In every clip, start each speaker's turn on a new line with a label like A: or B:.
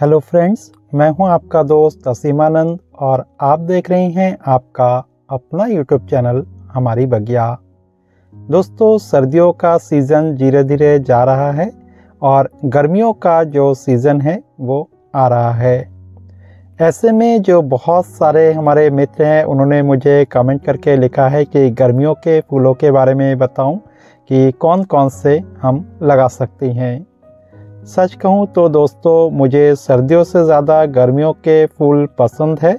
A: Hello friends, मैं हूं आपका दोस्त असीमानंद और आप देख रहे हैं आपका अपना यूट्यूब चैनल हमारी बगिया। दोस्तों, सर्दियों का सीज़न धीरे धीरे जा रहा है और गर्मियों का जो सीज़न है वो आ रहा है। ऐसे में जो बहुत सारे हमारे मित्र हैं उन्होंने मुझे कमेंट करके लिखा है कि गर्मियों के फूलों के बारे में बताऊं कि कौन कौन से हम लगा सकते हैं। सच कहूँ तो दोस्तों, मुझे सर्दियों से ज़्यादा गर्मियों के फूल पसंद है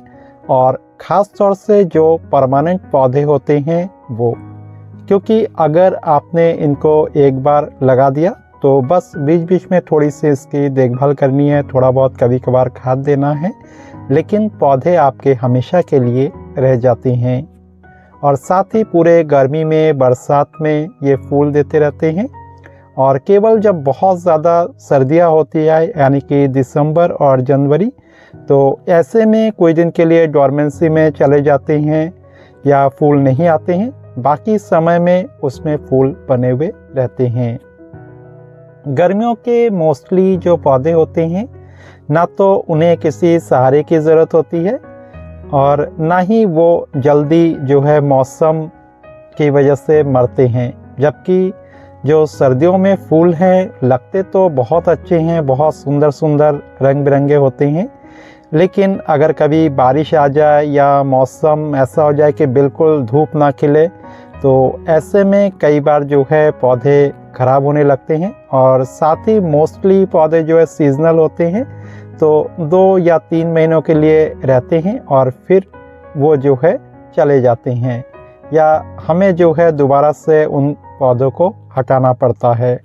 A: और ख़ास तौर से जो परमानेंट पौधे होते हैं वो, क्योंकि अगर आपने इनको एक बार लगा दिया तो बस बीच बीच में थोड़ी सी इसकी देखभाल करनी है, थोड़ा बहुत कभी कभार खाद देना है, लेकिन पौधे आपके हमेशा के लिए रह जाते हैं। और साथ ही पूरे गर्मी में, बरसात में ये फूल देते रहते हैं। और केवल जब बहुत ज़्यादा सर्दियाँ होती है, यानी कि दिसंबर और जनवरी, तो ऐसे में कोई दिन के लिए डोरमेंसी में चले जाते हैं या फूल नहीं आते हैं। बाकी समय में उसमें फूल बने हुए रहते हैं। गर्मियों के मोस्टली जो पौधे होते हैं, ना तो उन्हें किसी सहारे की ज़रूरत होती है और ना ही वो जल्दी जो है मौसम की वजह से मरते हैं। जबकि जो सर्दियों में फूल हैं लगते तो बहुत अच्छे हैं, बहुत सुंदर सुंदर रंग बिरंगे होते हैं, लेकिन अगर कभी बारिश आ जाए या मौसम ऐसा हो जाए कि बिल्कुल धूप ना खिले, तो ऐसे में कई बार जो है पौधे ख़राब होने लगते हैं। और साथ ही मोस्टली पौधे जो है सीजनल होते हैं, तो 2 या 3 महीनों के लिए रहते हैं और फिर वो जो है चले जाते हैं या हमें जो है दोबारा से उन पौधों को हटाना पड़ता है।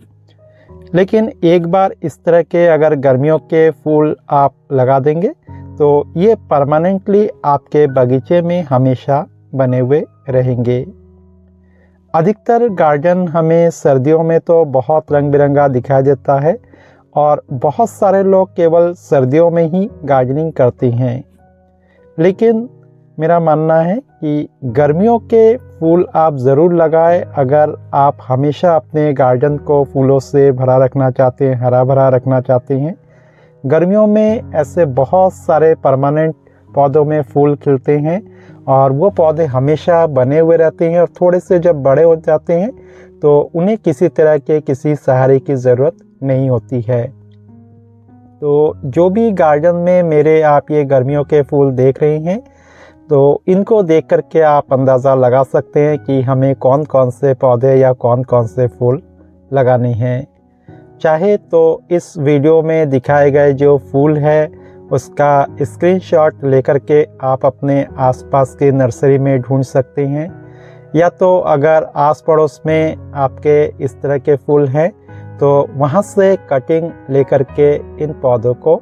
A: लेकिन एक बार इस तरह के अगर गर्मियों के फूल आप लगा देंगे तो ये परमानेंटली आपके बगीचे में हमेशा बने हुए रहेंगे। अधिकतर गार्डन हमें सर्दियों में तो बहुत रंग बिरंगा दिखाई देता है और बहुत सारे लोग केवल सर्दियों में ही गार्डनिंग करते हैं, लेकिन मेरा मानना है कि गर्मियों के फूल आप ज़रूर लगाएं अगर आप हमेशा अपने गार्डन को फूलों से भरा रखना चाहते हैं, हरा भरा रखना चाहते हैं। गर्मियों में ऐसे बहुत सारे परमानेंट पौधों में फूल खिलते हैं और वो पौधे हमेशा बने हुए रहते हैं और थोड़े से जब बड़े हो जाते हैं तो उन्हें किसी तरह के किसी सहारे की ज़रूरत नहीं होती है। तो जो भी गार्डन में मेरे आप ये गर्मियों के फूल देख रहे हैं, तो इनको देख करके आप अंदाज़ा लगा सकते हैं कि हमें कौन कौन से पौधे या कौन कौन से फूल लगाने हैं। चाहे तो इस वीडियो में दिखाए गए जो फूल है उसका स्क्रीनशॉट लेकर के आप अपने आसपास के नर्सरी में ढूंढ सकते हैं, या तो अगर आस पड़ोस में आपके इस तरह के फूल हैं तो वहाँ से कटिंग लेकर के इन पौधों को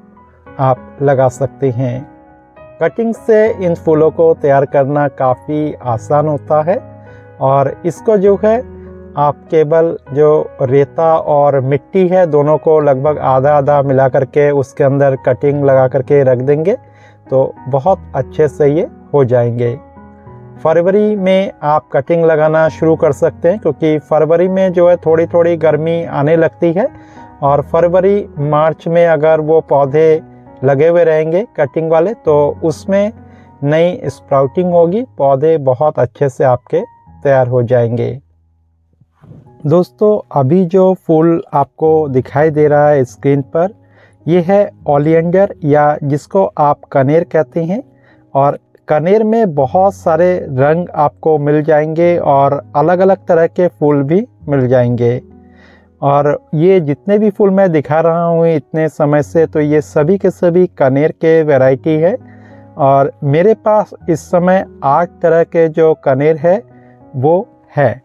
A: आप लगा सकते हैं। कटिंग से इन फूलों को तैयार करना काफ़ी आसान होता है और इसको जो है आप केवल जो रेता और मिट्टी है दोनों को लगभग आधा आधा मिला करके उसके अंदर कटिंग लगा करके रख देंगे तो बहुत अच्छे से ये हो जाएंगे। फरवरी में आप कटिंग लगाना शुरू कर सकते हैं, क्योंकि फरवरी में जो है थोड़ी थोड़ी गर्मी आने लगती है और फरवरी मार्च में अगर वो पौधे लगे हुए रहेंगे कटिंग वाले तो उसमें नई स्प्राउटिंग होगी, पौधे बहुत अच्छे से आपके तैयार हो जाएंगे। दोस्तों, अभी जो फूल आपको दिखाई दे रहा है स्क्रीन पर, ये है ओलियंडर या जिसको आप कनेर कहते हैं। और कनेर में बहुत सारे रंग आपको मिल जाएंगे और अलग अलग तरह के फूल भी मिल जाएंगे। और ये जितने भी फूल मैं दिखा रहा हूँ इतने समय से, तो ये सभी के सभी कनेर के वैरायटी है और मेरे पास इस समय 8 तरह के जो कनेर है वो है।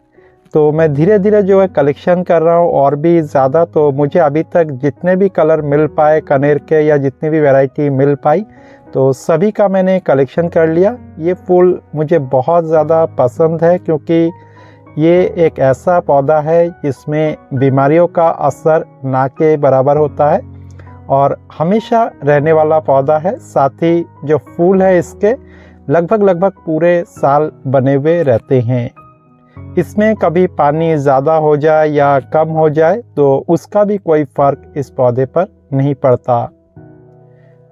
A: तो मैं धीरे धीरे जो है कलेक्शन कर रहा हूँ और भी ज़्यादा। तो मुझे अभी तक जितने भी कलर मिल पाए कनेर के या जितनी भी वैरायटी मिल पाई तो सभी का मैंने कलेक्शन कर लिया। ये फूल मुझे बहुत ज़्यादा पसंद है, क्योंकि ये एक ऐसा पौधा है जिसमें बीमारियों का असर ना के बराबर होता है और हमेशा रहने वाला पौधा है। साथ ही जो फूल है इसके लगभग पूरे साल बने हुए रहते हैं। इसमें कभी पानी ज़्यादा हो जाए या कम हो जाए तो उसका भी कोई फ़र्क इस पौधे पर नहीं पड़ता।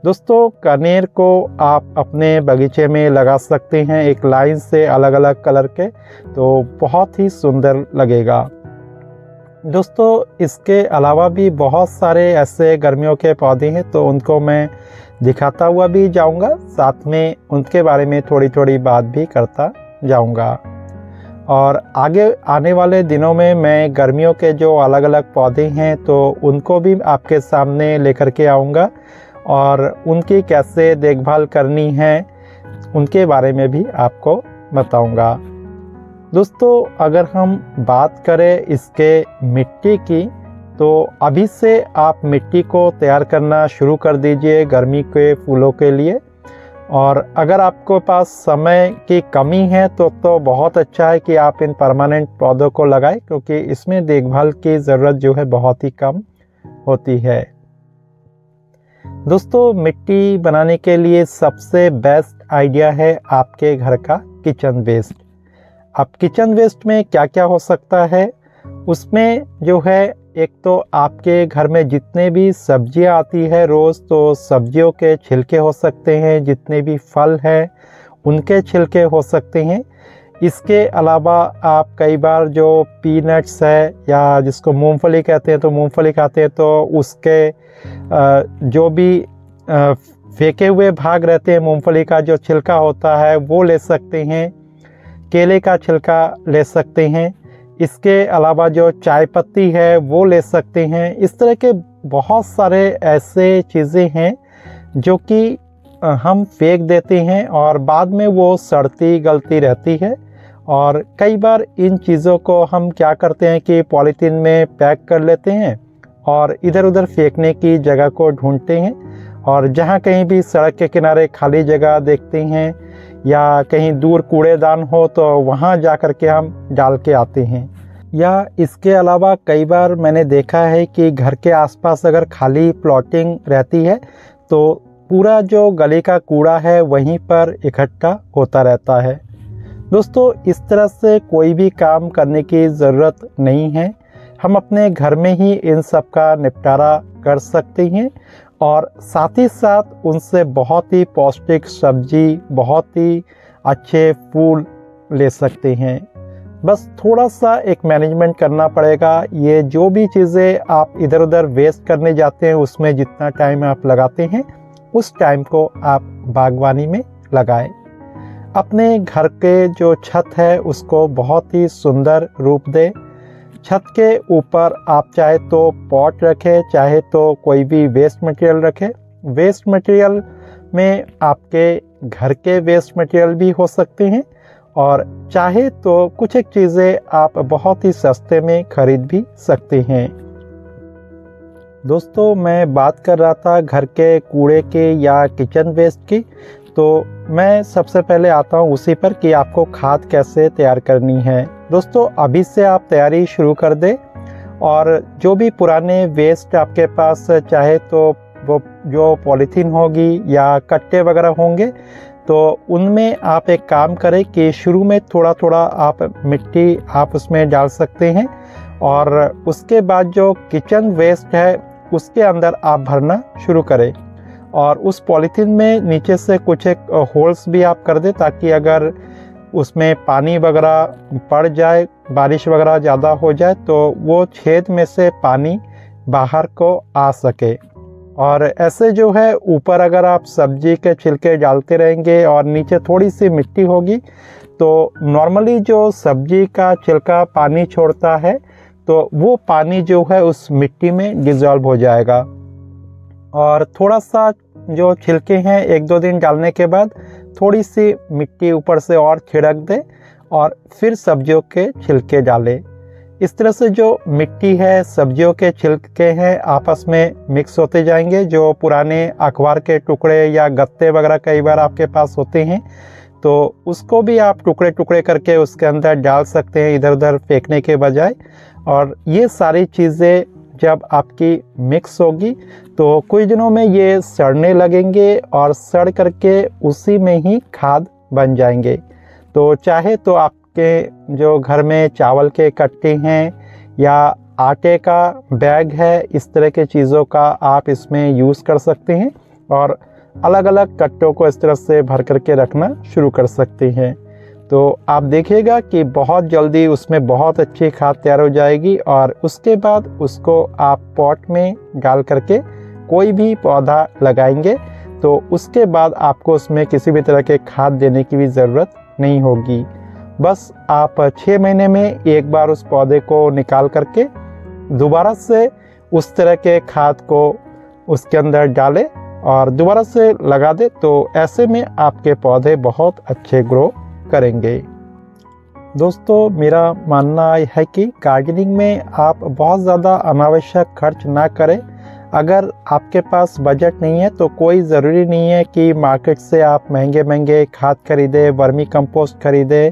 A: दोस्तों कनेर को आप अपने बगीचे में लगा सकते हैं एक लाइन से अलग अलग कलर के, तो बहुत ही सुंदर लगेगा। दोस्तों इसके अलावा भी बहुत सारे ऐसे गर्मियों के पौधे हैं, तो उनको मैं दिखाता हुआ भी जाऊंगा, साथ में उनके बारे में थोड़ी थोड़ी बात भी करता जाऊंगा। और आगे आने वाले दिनों में मैं गर्मियों के जो अलग अलग पौधे हैं तो उनको भी आपके सामने लेकर के आऊँगा और उनकी कैसे देखभाल करनी है उनके बारे में भी आपको बताऊंगा। दोस्तों अगर हम बात करें इसके मिट्टी की, तो अभी से आप मिट्टी को तैयार करना शुरू कर दीजिए गर्मी के फूलों के लिए। और अगर आपको पास समय की कमी है तो बहुत अच्छा है कि आप इन परमानेंट पौधों को लगाएं, क्योंकि इसमें देखभाल की ज़रूरत जो है बहुत ही कम होती है। दोस्तों मिट्टी बनाने के लिए सबसे बेस्ट आइडिया है आपके घर का किचन वेस्ट। अब किचन वेस्ट में क्या क्या हो सकता है, उसमें जो है एक तो आपके घर में जितने भी सब्जियां आती है रोज़, तो सब्जियों के छिलके हो सकते हैं, जितने भी फल हैं उनके छिलके हो सकते हैं। इसके अलावा आप कई बार जो पीनट्स है या जिसको मूंगफली कहते हैं, तो मूंगफली खाते हैं तो उसके जो भी फेंके हुए भाग रहते हैं मूंगफली का जो छिलका होता है वो ले सकते हैं, केले का छिलका ले सकते हैं। इसके अलावा जो चाय पत्ती है वो ले सकते हैं। इस तरह के बहुत सारे ऐसे चीज़ें हैं जो कि हम फेंक देते हैं और बाद में वो सड़ती गलती रहती है। और कई बार इन चीज़ों को हम क्या करते हैं कि पॉलीथीन में पैक कर लेते हैं और इधर उधर फेंकने की जगह को ढूंढते हैं, और जहाँ कहीं भी सड़क के किनारे खाली जगह देखते हैं या कहीं दूर कूड़ेदान हो तो वहाँ जा कर के हम डाल के आते हैं। या इसके अलावा कई बार मैंने देखा है कि घर के आसपास अगर खाली प्लॉटिंग रहती है तो पूरा जो गली का कूड़ा है वहीं पर इकट्ठा होता रहता है। दोस्तों इस तरह से कोई भी काम करने की ज़रूरत नहीं है, हम अपने घर में ही इन सब का निपटारा कर सकते हैं और साथ ही साथ उनसे बहुत ही पौष्टिक सब्जी, बहुत ही अच्छे फूल ले सकते हैं। बस थोड़ा सा एक मैनेजमेंट करना पड़ेगा। ये जो भी चीज़ें आप इधर उधर वेस्ट करने जाते हैं उसमें जितना टाइम आप लगाते हैं उस टाइम को आप बागवानी में लगाएं। अपने घर के जो छत है उसको बहुत ही सुंदर रूप दें। छत के ऊपर आप चाहे तो पॉट रखें, चाहे तो कोई भी वेस्ट मटेरियल रखें। वेस्ट मटेरियल में आपके घर के वेस्ट मटेरियल भी हो सकते हैं और चाहे तो कुछ एक चीज़ें आप बहुत ही सस्ते में खरीद भी सकते हैं। दोस्तों मैं बात कर रहा था घर के कूड़े के या किचन वेस्ट की, तो मैं सबसे पहले आता हूँ उसी पर कि आपको खाद कैसे तैयार करनी है। दोस्तों अभी से आप तैयारी शुरू कर दें और जो भी पुराने वेस्ट आपके पास चाहे तो वो जो पॉलीथीन होगी या कट्टे वगैरह होंगे, तो उनमें आप एक काम करें कि शुरू में थोड़ा थोड़ा आप मिट्टी आप उसमें डाल सकते हैं और उसके बाद जो किचन वेस्ट है उसके अंदर आप भरना शुरू करें। और उस पॉलीथीन में नीचे से कुछ एक होल्स भी आप कर दें ताकि अगर उसमें पानी वगैरह पड़ जाए, बारिश वगैरह ज़्यादा हो जाए तो वो छेद में से पानी बाहर को आ सके। और ऐसे जो है ऊपर अगर आप सब्जी के छिलके डालते रहेंगे और नीचे थोड़ी सी मिट्टी होगी तो नॉर्मली जो सब्जी का छिलका पानी छोड़ता है तो वो पानी जो है उस मिट्टी में डिज़ोल्व हो जाएगा। और थोड़ा सा जो छिलके हैं 1-2 दिन डालने के बाद थोड़ी सी मिट्टी ऊपर से और छिड़क दें और फिर सब्जियों के छिलके डालें। इस तरह से जो मिट्टी है, सब्जियों के छिलके हैं, आपस में मिक्स होते जाएंगे। जो पुराने अखबार के टुकड़े या गत्ते वगैरह कई बार आपके पास होते हैं तो उसको भी आप टुकड़े टुकड़े करके उसके अंदर डाल सकते हैं इधर उधर फेंकने के बजाय। और ये सारी चीज़ें जब आपकी मिक्स होगी तो कुछ दिनों में ये सड़ने लगेंगे और सड़ करके उसी में ही खाद बन जाएंगे। तो चाहे तो आपके जो घर में चावल के कट्टे हैं या आटे का बैग है, इस तरह के चीज़ों का आप इसमें यूज़ कर सकते हैं। और अलग अलग कट्टों को इस तरह से भर करके रखना शुरू कर सकते हैं। तो आप देखिएगा कि बहुत जल्दी उसमें बहुत अच्छी खाद तैयार हो जाएगी और उसके बाद उसको आप पॉट में डाल करके कोई भी पौधा लगाएंगे तो उसके बाद आपको उसमें किसी भी तरह के खाद देने की भी ज़रूरत नहीं होगी। बस आप 6 महीने में एक बार उस पौधे को निकाल करके दोबारा से उस तरह के खाद को उसके अंदर डालें और दोबारा से लगा दें, तो ऐसे में आपके पौधे बहुत अच्छे ग्रो करेंगे। दोस्तों, मेरा मानना है कि गार्डनिंग में आप बहुत ज़्यादा अनावश्यक खर्च ना करें। अगर आपके पास बजट नहीं है तो कोई ज़रूरी नहीं है कि मार्केट से आप महंगे महंगे खाद खरीदें, वर्मी कंपोस्ट खरीदें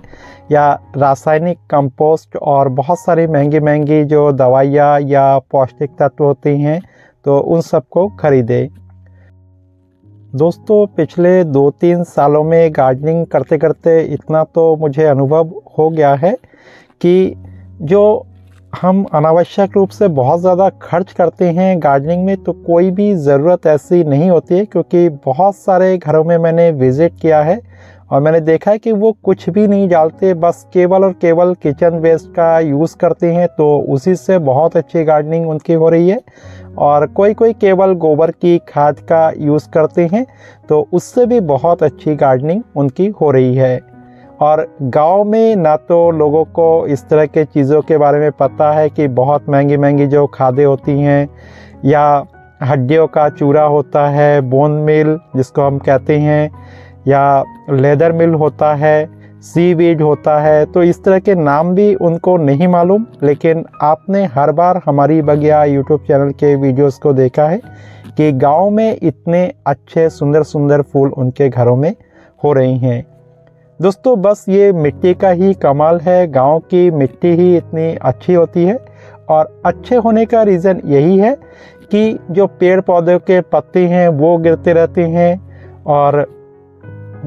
A: या रासायनिक कंपोस्ट और बहुत सारी महंगी महंगी जो दवाइयाँ या पौष्टिक तत्व होती हैं तो उन सबको खरीदें। दोस्तों, पिछले 2-3 सालों में गार्डनिंग करते करते इतना तो मुझे अनुभव हो गया है कि जो हम अनावश्यक रूप से बहुत ज़्यादा खर्च करते हैं गार्डनिंग में तो कोई भी ज़रूरत ऐसी नहीं होती है, क्योंकि बहुत सारे घरों में मैंने विज़िट किया है और मैंने देखा है कि वो कुछ भी नहीं डालते, बस केवल और केवल किचन वेस्ट का यूज़ करते हैं, तो उसी से बहुत अच्छी गार्डनिंग उनकी हो रही है। और कोई कोई केवल गोबर की खाद का यूज़ करते हैं तो उससे भी बहुत अच्छी गार्डनिंग उनकी हो रही है। और गांव में ना तो लोगों को इस तरह के चीज़ों के बारे में पता है कि बहुत महंगी महंगी जो खादें होती हैं या हड्डियों का चूरा होता है, बोन मिल जिसको हम कहते हैं, या लेदर मिल होता है, सीवीड होता है, तो इस तरह के नाम भी उनको नहीं मालूम। लेकिन आपने हर बार हमारी बगिया यूट्यूब चैनल के वीडियोस को देखा है कि गांव में इतने अच्छे सुंदर सुंदर फूल उनके घरों में हो रहे हैं। दोस्तों, बस ये मिट्टी का ही कमाल है, गांव की मिट्टी ही इतनी अच्छी होती है। और अच्छे होने का रीज़न यही है कि जो पेड़ पौधों के पत्ते हैं वो गिरते रहते हैं। और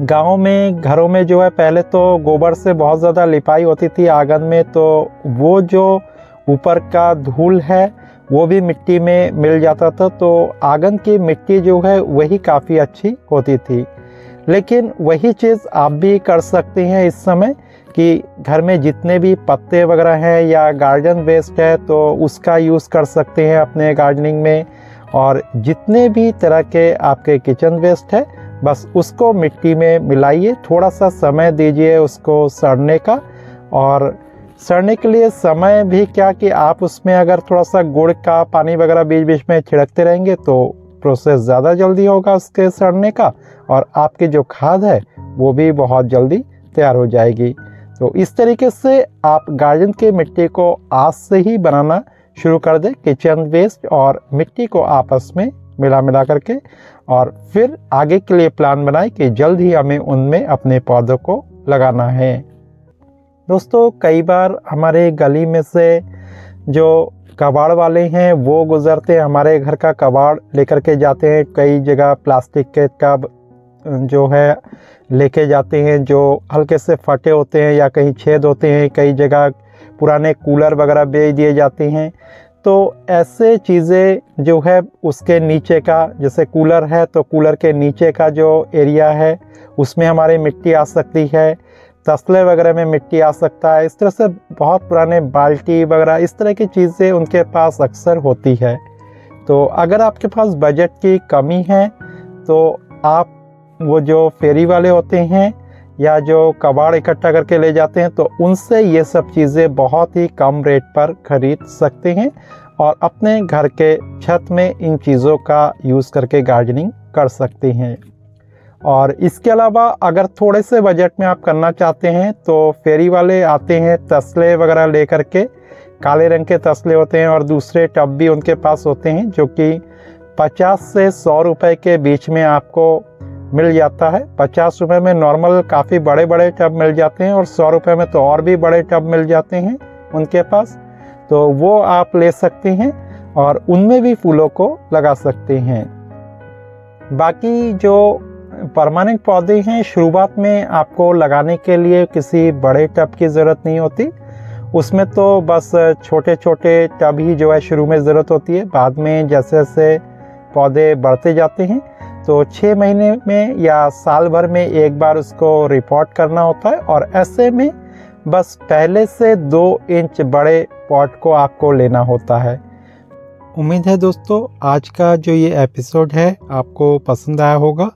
A: गांव में घरों में जो है पहले तो गोबर से बहुत ज़्यादा लिपाई होती थी आंगन में, तो वो जो ऊपर का धूल है वो भी मिट्टी में मिल जाता था, तो आंगन की मिट्टी जो है वही काफ़ी अच्छी होती थी। लेकिन वही चीज़ आप भी कर सकते हैं इस समय कि घर में जितने भी पत्ते वगैरह हैं या गार्डन वेस्ट है तो उसका यूज़ कर सकते हैं अपने गार्डनिंग में। और जितने भी तरह के आपके किचन वेस्ट है बस उसको मिट्टी में मिलाइए, थोड़ा सा समय दीजिए उसको सड़ने का। और सड़ने के लिए समय भी क्या कि आप उसमें अगर थोड़ा सा गुड़ का पानी वगैरह बीच बीच में छिड़कते रहेंगे तो प्रोसेस ज़्यादा जल्दी होगा उसके सड़ने का, और आपकी जो खाद है वो भी बहुत जल्दी तैयार हो जाएगी। तो इस तरीके से आप गार्डन की मिट्टी को आज से ही बनाना शुरू कर दें, किचन वेस्ट और मिट्टी को आपस में मिला करके, और फिर आगे के लिए प्लान बनाएं कि जल्द ही हमें उनमें अपने पौधों को लगाना है। दोस्तों, कई बार हमारे गली में से जो कबाड़ वाले हैं वो गुज़रते हैं, हमारे घर का कबाड़ लेकर के जाते हैं। कई जगह प्लास्टिक के टब जो है लेके जाते हैं जो हल्के से फटे होते हैं या कहीं छेद होते हैं, कई जगह पुराने कूलर वगैरह बेच दिए जाते हैं। तो ऐसे चीज़ें जो है उसके नीचे का, जैसे कूलर है तो कूलर के नीचे का जो एरिया है उसमें हमारी मिट्टी आ सकती है, तसले वगैरह में मिट्टी आ सकता है। इस तरह से बहुत पुराने बाल्टी वगैरह इस तरह की चीज़ें उनके पास अक्सर होती है। तो अगर आपके पास बजट की कमी है तो आप वो जो फेरी वाले होते हैं या जो कबाड़ इकट्ठा करके ले जाते हैं तो उनसे ये सब चीज़ें बहुत ही कम रेट पर खरीद सकते हैं और अपने घर के छत में इन चीज़ों का यूज़ करके गार्डनिंग कर सकते हैं। और इसके अलावा अगर थोड़े से बजट में आप करना चाहते हैं तो फेरी वाले आते हैं तसले वगैरह ले करके, काले रंग के तसले होते हैं और दूसरे टब भी उनके पास होते हैं जो कि 50 से 100 रुपए के बीच में आपको मिल जाता है। 50 रुपए में नॉर्मल काफ़ी बड़े बड़े टब मिल जाते हैं और 100 रुपए में तो और भी बड़े टब मिल जाते हैं उनके पास, तो वो आप ले सकते हैं और उनमें भी फूलों को लगा सकते हैं। बाकी जो परमानेंट पौधे हैं शुरुआत में आपको लगाने के लिए किसी बड़े टब की ज़रूरत नहीं होती, उसमें तो बस छोटे छोटे टब ही जो है शुरू में ज़रूरत होती है। बाद में जैसे जैसे पौधे बढ़ते जाते हैं तो 6 महीने में या साल भर में एक बार उसको रिपोर्ट करना होता है। और ऐसे में बस पहले से 2 इंच बड़े पॉट को आपको लेना होता है। उम्मीद है दोस्तों आज का जो ये एपिसोड है आपको पसंद आया होगा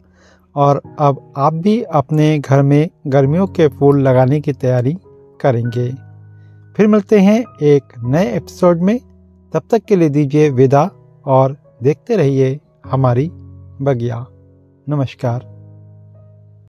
A: और अब आप भी अपने घर में गर्मियों के फूल लगाने की तैयारी करेंगे। फिर मिलते हैं एक नए एपिसोड में, तब तक के लिए दीजिए विदा और देखते रहिए हमारी बगिया। नमस्कार।